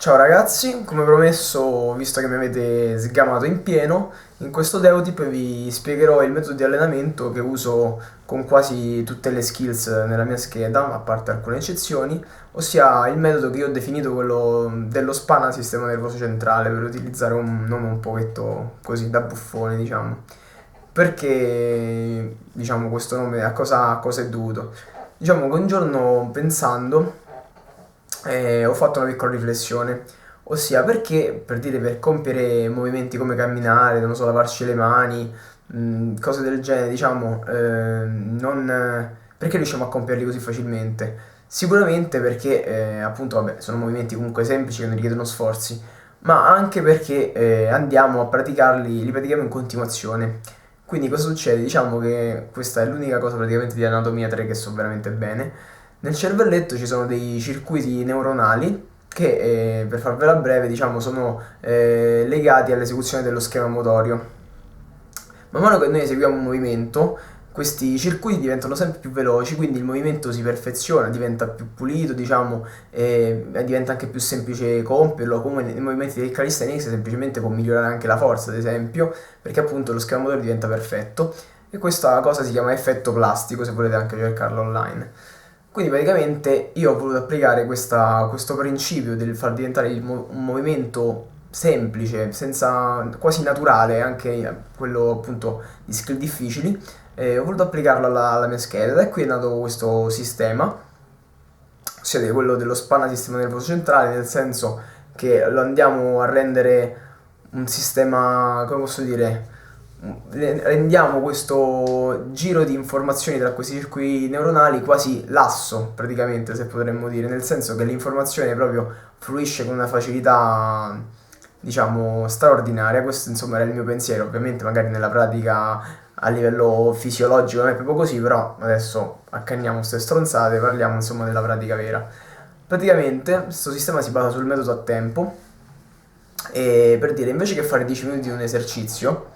Ciao ragazzi, come promesso, visto che mi avete sgamato in pieno, in questo Deotip vi spiegherò il metodo di allenamento che uso con quasi tutte le skills nella mia scheda, a parte alcune eccezioni, ossia il metodo che io ho definito quello dello SPANA sistema nervoso centrale, per utilizzare un nome un pochetto così da buffone, diciamo. Perché, diciamo, questo nome a cosa è dovuto? Diciamo che un giorno pensando ho fatto una piccola riflessione, ossia perché, per dire, per compiere movimenti come camminare, non so, lavarci le mani, cose del genere, diciamo, perché riusciamo a compierli così facilmente? Sicuramente perché, appunto, vabbè, sono movimenti comunque semplici che non richiedono sforzi, ma anche perché andiamo a praticarli, li pratichiamo in continuazione. Quindi cosa succede? Diciamo che questa è l'unica cosa praticamente di anatomia 3 che so veramente bene. Nel cervelletto ci sono dei circuiti neuronali che, per farvela breve, diciamo, sono legati all'esecuzione dello schema motorio. Man mano che noi eseguiamo un movimento, questi circuiti diventano sempre più veloci, quindi il movimento si perfeziona, diventa più pulito, diciamo, e diventa anche più semplice compierlo, come nei movimenti del calisthenics semplicemente può migliorare anche la forza, ad esempio, perché appunto lo schema motorio diventa perfetto e questa cosa si chiama effetto plastico, se volete anche cercarlo online. Quindi praticamente io ho voluto applicare questo principio del far diventare un movimento semplice, senza, quasi naturale, anche quello appunto di skill difficili, e ho voluto applicarlo alla mia scheda e qui è nato questo sistema, ossia quello dello spanna sistema nervoso centrale, nel senso che lo andiamo a rendere un sistema, come posso dire, rendiamo questo giro di informazioni tra questi circuiti neuronali quasi lasso, praticamente, se potremmo dire, nel senso che l'informazione proprio fluisce con una facilità, diciamo, straordinaria. Questo, insomma, era il mio pensiero. Ovviamente, magari nella pratica a livello fisiologico non è proprio così, però adesso accanniamo queste stronzate, parliamo, insomma, della pratica vera. Praticamente, questo sistema si basa sul metodo a tempo e, per dire, invece che fare 10 minuti di un esercizio,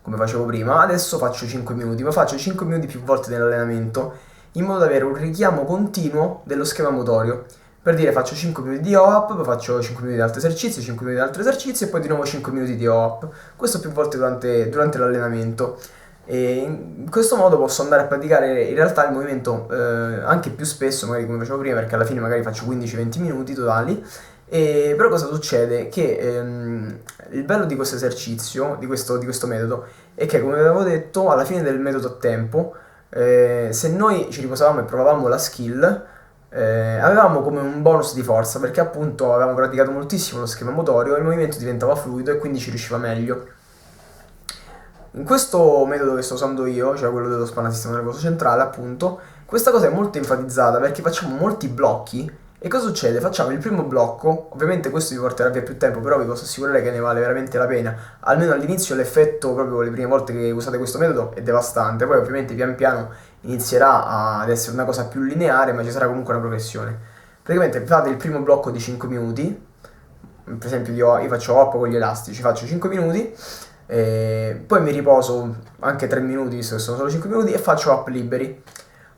come facevo prima, adesso faccio 5 minuti, ma faccio 5 minuti più volte nell'allenamento, in modo da avere un richiamo continuo dello schema motorio. Per dire, faccio 5 minuti di OAP, poi faccio 5 minuti di altro esercizio, 5 minuti di altro esercizio e poi di nuovo 5 minuti di OAP. Questo più volte durante l'allenamento. E in questo modo posso andare a praticare in realtà il movimento anche più spesso, magari come facevo prima, perché alla fine magari faccio 15-20 minuti totali. Però cosa succede? Che il bello di questo esercizio, di questo metodo, è che, come avevo detto, alla fine del metodo a tempo, se noi ci riposavamo e provavamo la skill, avevamo come un bonus di forza, perché appunto avevamo praticato moltissimo lo schema motorio e il movimento diventava fluido e quindi ci riusciva meglio. In questo metodo che sto usando io, cioè quello dello spanna sistema nervoso centrale, appunto, questa cosa è molto enfatizzata perché facciamo molti blocchi. E cosa succede? Facciamo il primo blocco, ovviamente questo vi porterà via più tempo, però vi posso assicurare che ne vale veramente la pena. Almeno all'inizio l'effetto, proprio le prime volte che usate questo metodo, è devastante, poi ovviamente pian piano inizierà ad essere una cosa più lineare, ma ci sarà comunque una progressione. Praticamente fate il primo blocco di 5 minuti, per esempio io faccio hop con gli elastici, faccio 5 minuti, poi mi riposo anche 3 minuti, visto che sono solo 5 minuti, e faccio hop liberi.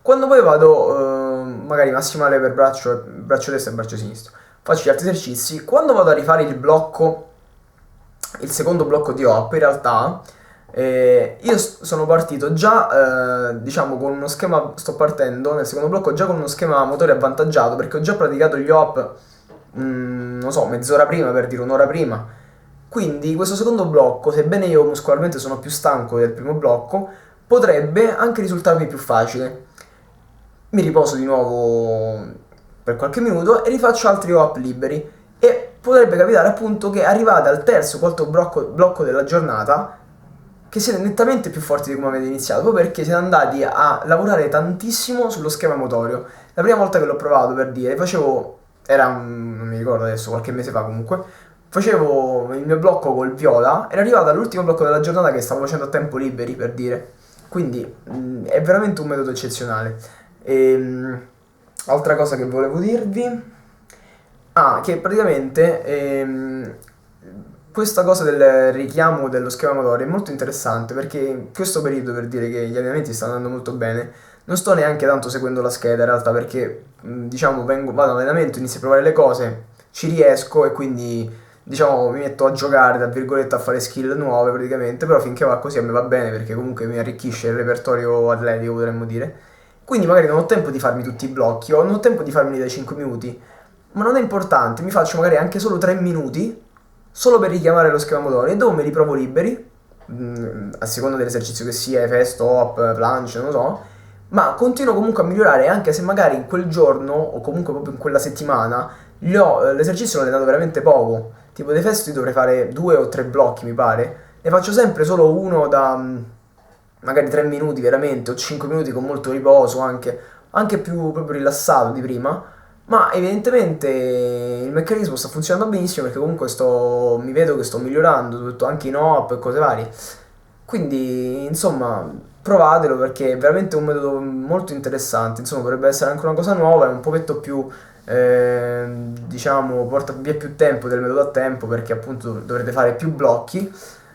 Quando poi vado, magari massimale per braccio destro e braccio sinistro, faccio gli altri esercizi. Quando vado a rifare il blocco, il secondo blocco di hop, in realtà, io sono partito già, diciamo, con uno schema, sto partendo nel secondo blocco già con uno schema motore avvantaggiato, perché ho già praticato gli hop, non so, mezz'ora prima, per dire un'ora prima. Quindi questo secondo blocco, sebbene io muscolarmente sono più stanco del primo blocco, potrebbe anche risultarmi più facile. Mi riposo di nuovo per qualche minuto e rifaccio altri op liberi. E potrebbe capitare appunto che arrivate al terzo o quarto blocco della giornata che siete nettamente più forti di come avete iniziato, proprio perché siete andati a lavorare tantissimo sullo schema motorio. La prima volta che l'ho provato, per dire, non mi ricordo adesso, qualche mese fa comunque, facevo il mio blocco col viola, era arrivato all'ultimo blocco della giornata che stavo facendo a tempo liberi, per dire. Quindi è veramente un metodo eccezionale. Altra cosa che volevo dirvi, che praticamente questa cosa del richiamo dello schema motorio è molto interessante perché in questo periodo, per dire che gli allenamenti stanno andando molto bene, non sto neanche tanto seguendo la scheda in realtà perché diciamo vado all'allenamento, inizio a provare le cose, ci riesco e quindi diciamo mi metto a giocare, tra virgolette, a fare skill nuove praticamente, però finché va così a me va bene perché comunque mi arricchisce il repertorio atletico, potremmo dire. Quindi magari non ho tempo di farmi tutti i blocchi, o non ho tempo di farmi dai 5 minuti, ma non è importante, mi faccio magari anche solo 3 minuti, solo per richiamare lo schema motorio, e dopo me li provo liberi, a seconda dell'esercizio che sia, FE, stop, planche, non lo so, ma continuo comunque a migliorare anche se magari in quel giorno, o comunque proprio in quella settimana, l'esercizio l'ho allenato veramente poco. Tipo dei festi dovrei fare 2 o 3 blocchi, mi pare. Ne faccio sempre solo uno da magari 3 minuti veramente, o 5 minuti con molto riposo, anche più proprio rilassato di prima. Ma evidentemente il meccanismo sta funzionando benissimo perché comunque mi vedo che sto migliorando, tutto, anche in op e cose varie. Quindi, insomma, provatelo perché è veramente un metodo molto interessante. Insomma, potrebbe essere anche una cosa nuova, è un pochetto più, diciamo, porta via più tempo del metodo a tempo perché appunto dovrete fare più blocchi.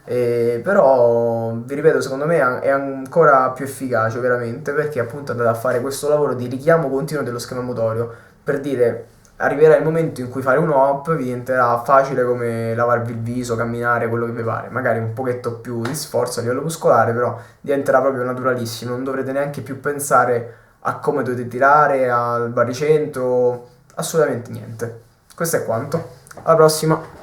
Però vi ripeto, secondo me è ancora più efficace veramente perché appunto andate a fare questo lavoro di richiamo continuo dello schema motorio per dire arriverà il momento in cui fare un hop vi diventerà facile come lavarvi il viso, camminare, quello che vi pare, magari un pochetto più di sforzo a livello muscolare, però diventerà proprio naturalissimo, non dovrete neanche più pensare a come dovete tirare, al baricentro, assolutamente niente. Questo è quanto. Alla prossima!